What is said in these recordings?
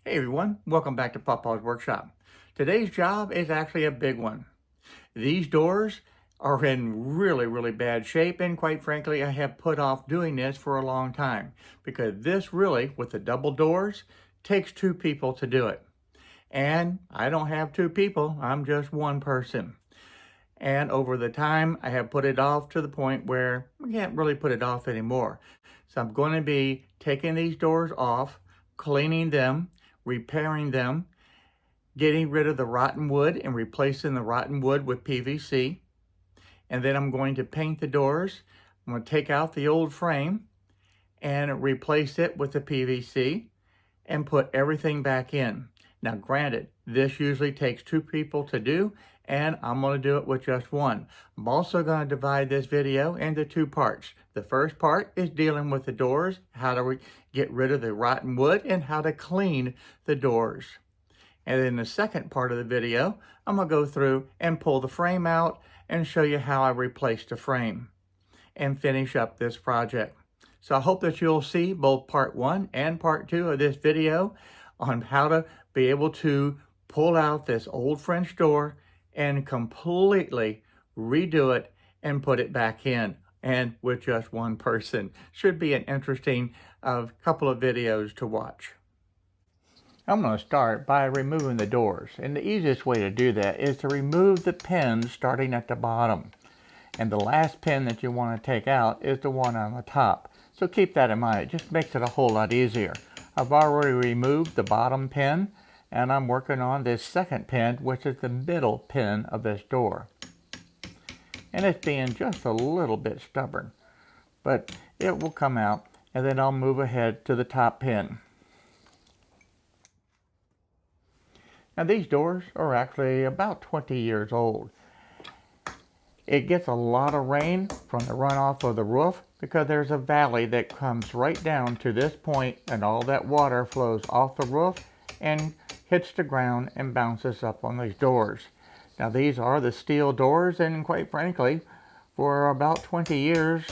Hey everyone, welcome back to Papa's Workshop. Today's job is actually a big one. These doors are in really bad shape, and quite frankly I have put off doing this for a long time because this really, with the double doors, takes two people to do it. And I don't have two people, I'm just one person. And over the time I have put it off to the point where I can't really put it off anymore. So I'm going to be taking these doors off, cleaning them, repairing them, getting rid of the rotten wood and replacing the rotten wood with PVC. And then I'm going to paint the doors. I'm going to take out the old frame and replace it with the PVC and put everything back in. Now granted, this usually takes two people to do, and I'm going to do it with just one. I'm also going to divide this video into two parts. The first part is dealing with the doors, how to get rid of the rotten wood, and how to clean the doors. And then the second part of the video, I'm going to go through and pull the frame out and show you how I replaced the frame and finish up this project. So I hope that you'll see both part one and part two of this video on how to be able to pull out this old French door and completely redo it and put it back in, and with just one person. Should be an interesting couple of videos to watch. I'm going to start by removing the doors, and the easiest way to do that is to remove the pins starting at the bottom. And the last pin that you want to take out is the one on the top. So keep that in mind, it just makes it a whole lot easier. I've already removed the bottom pin, and I'm working on this second pin, which is the middle pin of this door. And it's being just a little bit stubborn, but it will come out, and then I'll move ahead to the top pin. Now these doors are actually about 20 years old. It gets a lot of rain from the runoff of the roof because there's a valley that comes right down to this point, and all that water flows off the roof and hits the ground and bounces up on these doors. Now these are the steel doors, and quite frankly, for about 20 years,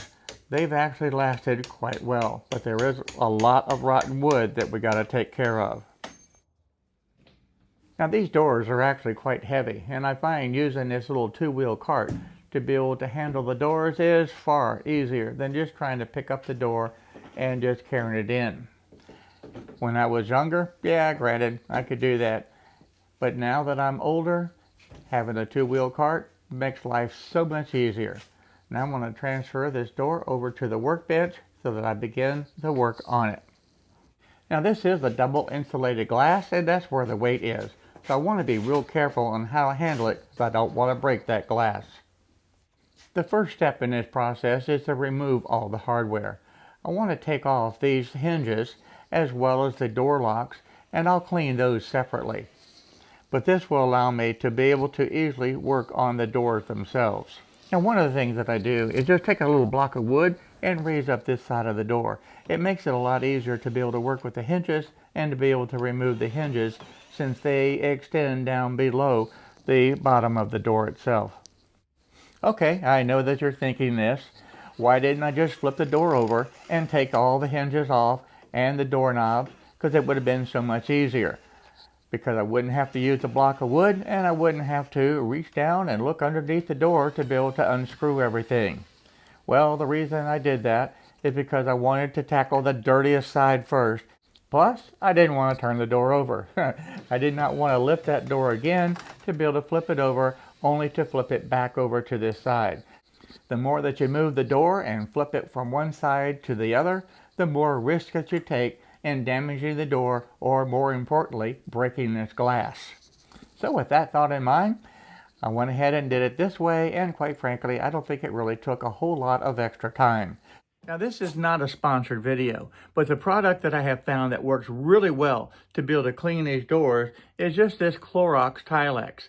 they've actually lasted quite well. But there is a lot of rotten wood that we got to take care of. Now these doors are actually quite heavy, and I find using this little two-wheel cart to be able to handle the doors is far easier than just trying to pick up the door and just carrying it in. When I was younger, yeah, granted, I could do that. But now that I'm older, having a two-wheel cart makes life so much easier. Now I'm going to transfer this door over to the workbench so that I begin the work on it. Now this is a double insulated glass, and that's where the weight is. So I want to be real careful on how I handle it because I don't want to break that glass. The first step in this process is to remove all the hardware. I want to take off these hinges as well as the door locks, and I'll clean those separately. But this will allow me to be able to easily work on the doors themselves. Now one of the things that I do is just take a little block of wood and raise up this side of the door. It makes it a lot easier to be able to work with the hinges and to be able to remove the hinges since they extend down below the bottom of the door itself. Okay, I know that you're thinking this. Why didn't I just flip the door over and take all the hinges off and the doorknobs? Because it would have been so much easier. Because I wouldn't have to use a block of wood, and I wouldn't have to reach down and look underneath the door to be able to unscrew everything. Well, the reason I did that is because I wanted to tackle the dirtiest side first. Plus, I didn't want to turn the door over. I did not want to lift that door again to be able to flip it over, only to flip it back over to this side. The more that you move the door and flip it from one side to the other, the more risk that you take in damaging the door, or more importantly, breaking this glass. So with that thought in mind, I went ahead and did it this way, and quite frankly, I don't think it really took a whole lot of extra time. Now this is not a sponsored video, but the product that I have found that works really well to be able to clean these doors is just this Clorox Tilex.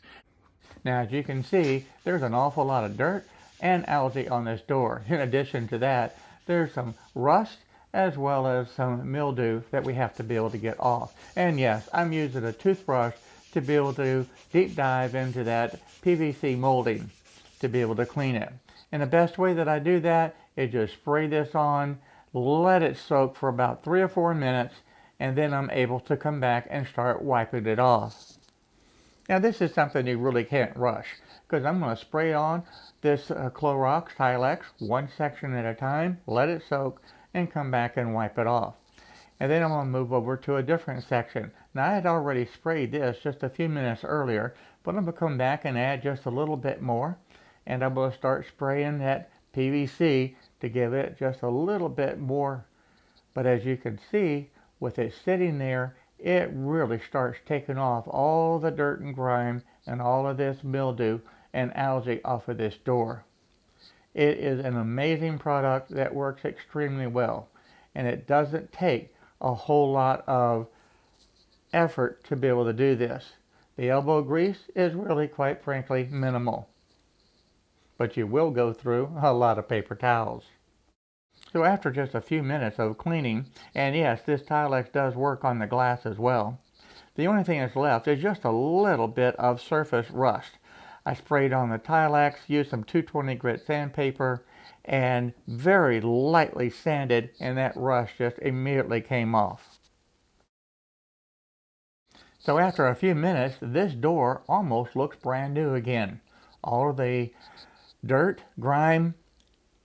Now as you can see, there's an awful lot of dirt and algae on this door. In addition to that, there's some rust as well as some mildew that we have to be able to get off. And yes, I'm using a toothbrush to be able to deep dive into that PVC molding to be able to clean it. And the best way that I do that is just spray this on, let it soak for about 3 or 4 minutes, and then I'm able to come back and start wiping it off. Now this is something you really can't rush, because I'm going to spray on this Clorox Tilex one section at a time, let it soak, and come back and wipe it off. And then I'm going to move over to a different section. Now I had already sprayed this just a few minutes earlier, but I'm going to come back and add just a little bit more. And I'm going to start spraying that PVC to give it just a little bit more. But as you can see, with it sitting there, it really starts taking off all the dirt and grime and all of this mildew and algae off of this door. It is an amazing product that works extremely well, and it doesn't take a whole lot of effort to be able to do this. The elbow grease is really, quite frankly, minimal, but you will go through a lot of paper towels. So after just a few minutes of cleaning, and yes, this Tilex does work on the glass as well, the only thing that's left is just a little bit of surface rust. I sprayed on the Tilex, used some 220 grit sandpaper, and very lightly sanded, and that rust just immediately came off. So after a few minutes, this door almost looks brand new again. All of the dirt, grime,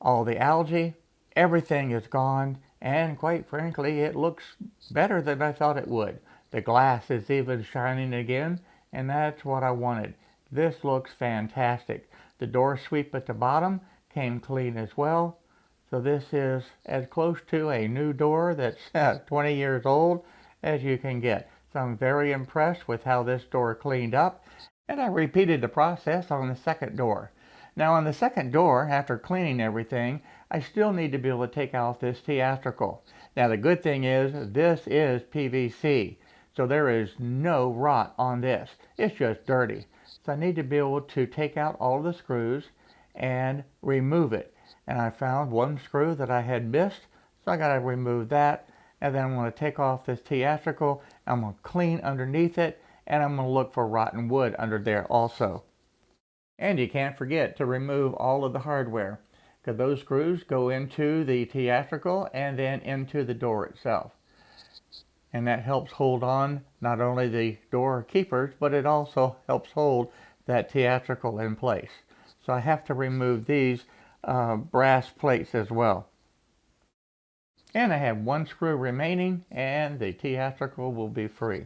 all the algae, everything is gone, and quite frankly, it looks better than I thought it would. The glass is even shining again, and that's what I wanted. This looks fantastic. The door sweep at the bottom came clean as well. So this is as close to a new door that's 20 years old as you can get. So I'm very impressed with how this door cleaned up, and I repeated the process on the second door. Now on the second door, after cleaning everything, I still need to be able to take off this theatrical. Now the good thing is this is PVC, so there is no rot on this. It's just dirty. So I need to be able to take out all the screws and remove it. And I found one screw that I had missed, so I got to remove that. And then I'm going to take off this theatrical, I'm going to clean underneath it, and I'm going to look for rotten wood under there also. And you can't forget to remove all of the hardware, because those screws go into the theatrical and then into the door itself. And that helps hold on not only the door keepers, but it also helps hold that theatrical in place. So I have to remove these brass plates as well. And I have one screw remaining, and the theatrical will be free.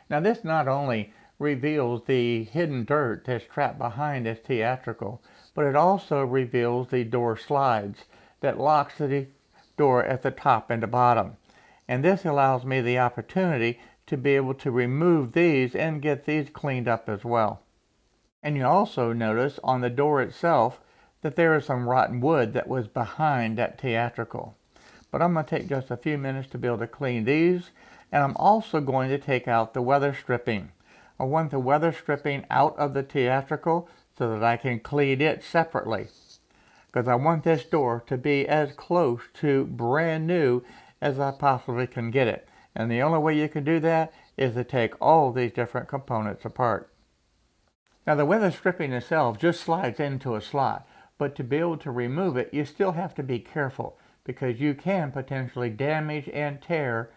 Now this not only reveals the hidden dirt that's trapped behind this theatrical, but it also reveals the door slides that locks the door at the top and the bottom. And this allows me the opportunity to be able to remove these and get these cleaned up as well. And you also notice on the door itself that there is some rotten wood that was behind that theatrical. But I'm going to take just a few minutes to be able to clean these, and I'm also going to take out the weather stripping. I want the weather stripping out of the theatrical so that I can clean it separately, because I want this door to be as close to brand new as I possibly can get it. And the only way you can do that is to take all these different components apart. Now the weather stripping itself just slides into a slot, but to be able to remove it, you still have to be careful, because you can potentially damage and tear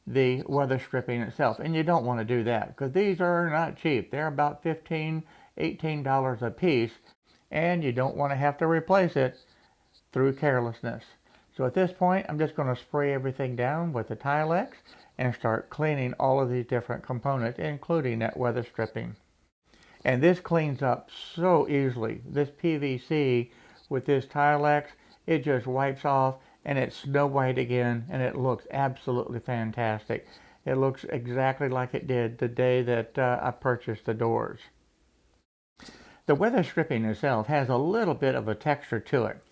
the weather stripping itself, and you don't want to do that, because these are not cheap. They're about $15, $18 a piece, and you don't want to have to replace it through carelessness. So at this point, I'm just going to spray everything down with the Tilex and start cleaning all of these different components, including that weather stripping. And this cleans up so easily. This PVC with this Tilex, it just wipes off, and it's snow white again, and it looks absolutely fantastic. It looks exactly like it did the day that I purchased the doors. The weather stripping itself has a little bit of a texture to it.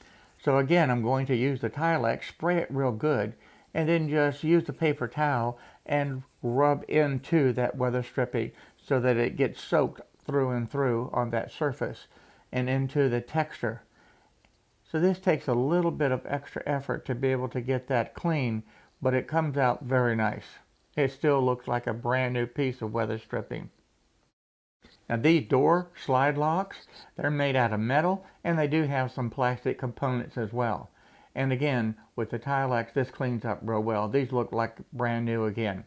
So again, I'm going to use the Tilex, spray it real good, and then just use the paper towel and rub into that weather stripping so that it gets soaked through and through on that surface and into the texture. So this takes a little bit of extra effort to be able to get that clean, but it comes out very nice. It still looks like a brand new piece of weather stripping. Now these door slide locks, they're made out of metal, and they do have some plastic components as well. And again, with the Tilex, this cleans up real well. These look like brand new again.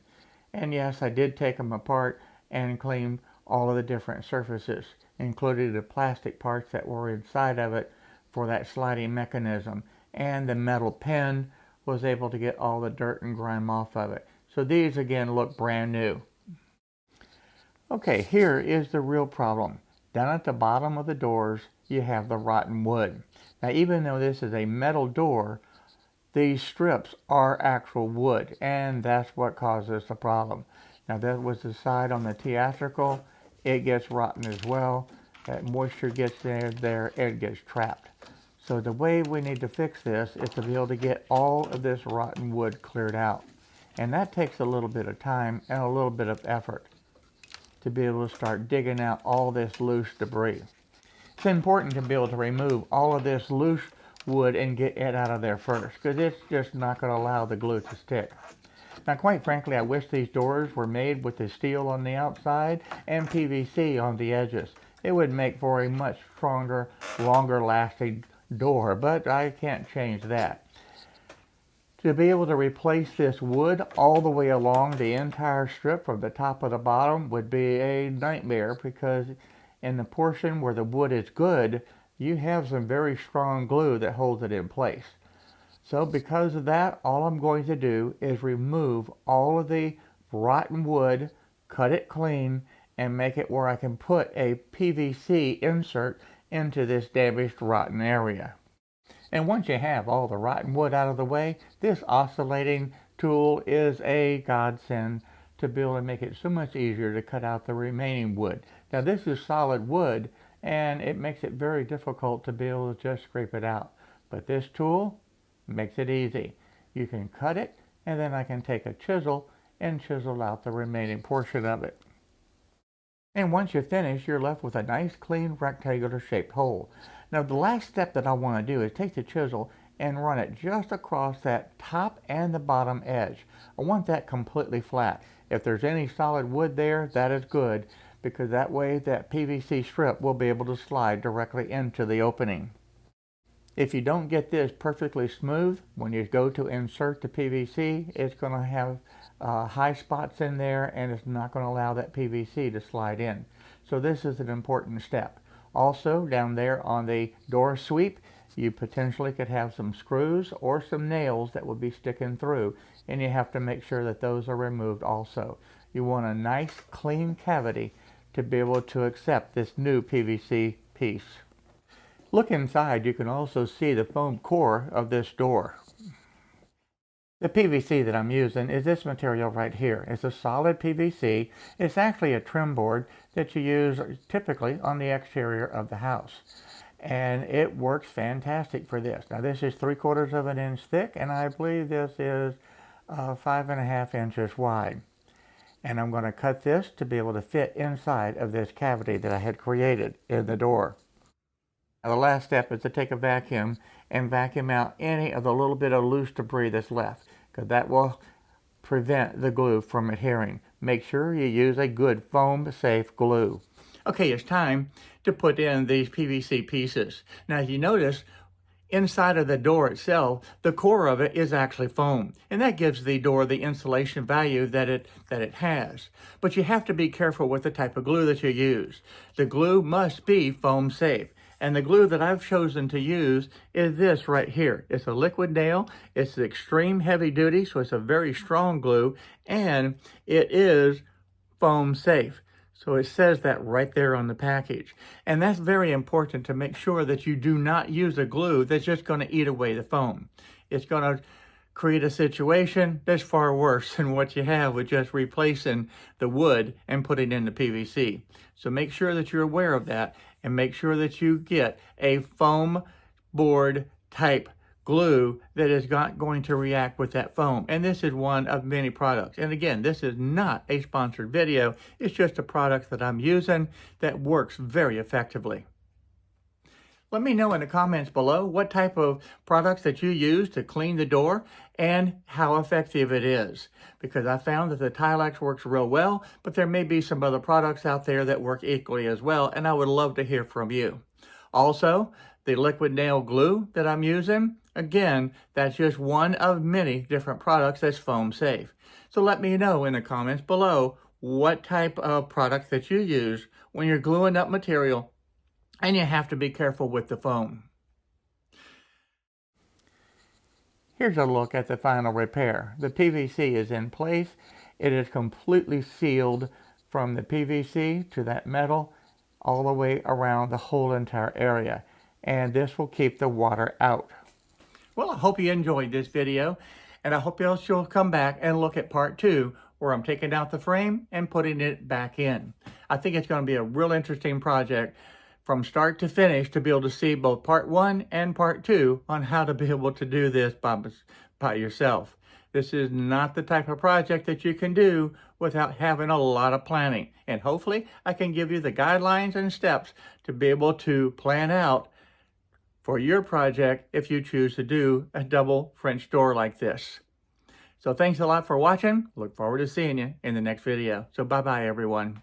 And yes, I did take them apart and clean all of the different surfaces, including the plastic parts that were inside of it for that sliding mechanism. And the metal pen was able to get all the dirt and grime off of it. So these again look brand new. Okay, here is the real problem. Down at the bottom of the doors, you have the rotten wood. Now, even though this is a metal door, these strips are actual wood, and that's what causes the problem. Now, that was the side on the theatrical. It gets rotten as well. That moisture gets there, it gets trapped. So the way we need to fix this is to be able to get all of this rotten wood cleared out. And that takes a little bit of time and a little bit of effort to be able to start digging out all this loose debris. It's important to be able to remove all of this loose wood and get it out of there first, because it's just not going to allow the glue to stick. Now, quite frankly, I wish these doors were made with the steel on the outside and PVC on the edges. It would make for a much stronger, longer lasting door, but I can't change that. To be able to replace this wood all the way along the entire strip from the top of the bottom would be a nightmare, because in the portion where the wood is good, you have some very strong glue that holds it in place. So because of that, all I'm going to do is remove all of the rotten wood, cut it clean, and make it where I can put a PVC insert into this damaged rotten area. And once you have all the rotten wood out of the way, this oscillating tool is a godsend to be able to make it so much easier to cut out the remaining wood. Now, this is solid wood, and it makes it very difficult to be able to just scrape it out. But this tool makes it easy. You can cut it, and then I can take a chisel and chisel out the remaining portion of it. And once you finish, you're left with a nice, clean, rectangular shaped hole. Now, the last step that I want to do is take the chisel and run it just across that top and the bottom edge. I want that completely flat. If there's any solid wood there, that is good, because that way that PVC strip will be able to slide directly into the opening. If you don't get this perfectly smooth, when you go to insert the PVC, it's going to have high spots in there, and it's not going to allow that PVC to slide in. So this is an important step. Also, down there on the door sweep, you potentially could have some screws or some nails that would be sticking through, and you have to make sure that those are removed also. You want a nice, clean cavity to be able to accept this new PVC piece. Look inside, you can also see the foam core of this door. The PVC that I'm using is this material right here. It's a solid PVC. It's actually a trim board that you use typically on the exterior of the house. And it works fantastic for this. Now, this is 3/4 of an inch thick, and I believe this is 5.5 inches wide. And I'm going to cut this to be able to fit inside of this cavity that I had created in the door. Now, the last step is to take a vacuum and vacuum out any of the little bit of loose debris that's left, because that will prevent the glue from adhering. Make sure you use a good foam-safe glue. Okay, it's time to put in these PVC pieces. Now, you notice inside of the door itself, the core of it is actually foam, and that gives the door the insulation value that it has. But you have to be careful with the type of glue that you use. The glue must be foam safe. And the glue that I've chosen to use is this right here. It's a liquid nail. It's extreme heavy duty, so it's a very strong glue, and it is foam safe. So it says that right there on the package. And that's very important to make sure that you do not use a glue that's just going to eat away the foam. It's going to create a situation that's far worse than what you have with just replacing the wood and putting in the PVC. So make sure that you're aware of that, and make sure that you get a foam board type glue that is not going to react with that foam. And this is one of many products. And again, this is not a sponsored video. It's just a product that I'm using that works very effectively. Let me know in the comments below what type of products that you use to clean the door and how effective it is. Because I found that the Tilex works real well, but there may be some other products out there that work equally as well, and I would love to hear from you. Also, the liquid nail glue that I'm using, Again, that's just one of many different products that's foam safe. So let me know in the comments below what type of product that you use when you're gluing up material and you have to be careful with the foam. Here's a look at the final repair. The PVC is in place. It is completely sealed from the PVC to that metal all the way around the whole entire area. And this will keep the water out. Well, I hope you enjoyed this video, and I hope you'll come back and look at part 2, where I'm taking out the frame and putting it back in. I think it's going to be a real interesting project from start to finish to be able to see both part 1 and part 2 on how to be able to do this by yourself. This is not the type of project that you can do without having a lot of planning. And hopefully I can give you the guidelines and steps to be able to plan out for your project if you choose to do a double French door like this. So thanks a lot for watching. Look forward to seeing you in the next video. So bye-bye, everyone.